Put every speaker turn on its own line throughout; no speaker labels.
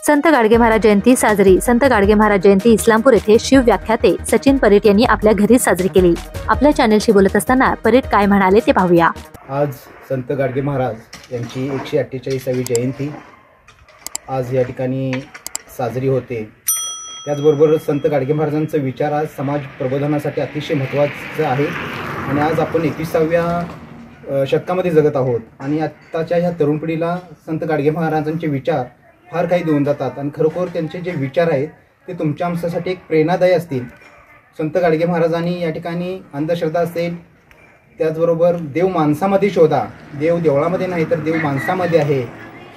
संत गाडगे महाराज जयंती साजरी। संत गाडगे महाराज जयंती इस्लामपूर येथे शिवव्याख्याते सचिन परीट यांनी आपल्या घरी साजरी केली। आपल्या चॅनलशी बोलत असताना परीट काय म्हणाले ते पाहूया।
आज संत गाडगे महाराज यांची 148वी जयंती आज या ठिकाणी साजरी होते। त्याचबरोबर संत गाडगे महाराजांचा विचार आज समाज प्रबोधनासाठी अतिशय महत्त्वाचा आहे आणि आज आपण 21व्या शतकामध्ये जगत आहोत आणि आत्ताच्या ह्या तरुण पिढीला संत गाडगे महाराजांचे विचार फार काही देऊन जातात आणि खरोखर त्यांचे जे विचार आहेत ते तुमच्या आमच्यासाठी एक प्रेरणादायी असतील। संत गाडगे महाराजांनी या ठिकाणी अंधश्रद्धा असेल, त्याचबरोबर देव माणसामध्ये शोधा, देव देवळामध्ये नाही तर देव माणसामध्ये आहे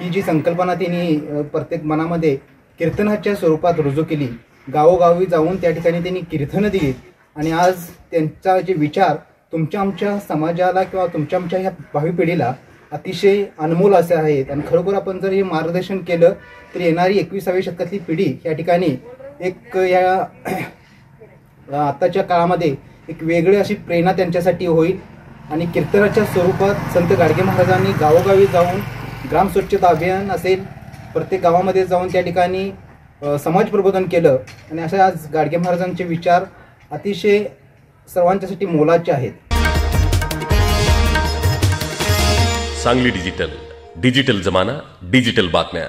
ही जी संकल्पना त्यांनी प्रत्येक मनामध्ये कीर्तनाच्या स्वरूपात रुजू केली। गावोगावी जाऊन त्या ठिकाणी त्यांनी कीर्तनं दिली आणि आज त्यांचा जे विचार तुमच्या आमच्या समाजाला किंवा तुमच्या आमच्या ह्या भावी पिढीला अतिशय अनमोल असे आहेत आणि खरोखर आपण जर हे मार्गदर्शन केलं तर येणारी 21व्या शतकातली पिढी या ठिकाणी एक या आत्ताच्या काळामध्ये एक वेगळी अशी प्रेरणा त्यांच्यासाठी होईल आणि कीर्तनाच्या स्वरूपात संत गाडगे महाराजांनी गावोगावी जाऊन ग्राम स्वच्छता अभियान असेल, प्रत्येक गावामध्ये जाऊन त्या ठिकाणी समाज प्रबोधन केलं आणि अशा आज गाडगे महाराजांचे विचार अतिशय सर्वांच्यासाठी मोलाचे आहेत।
सांगली डिजिटल जमाना, डिजिटल बातम्या।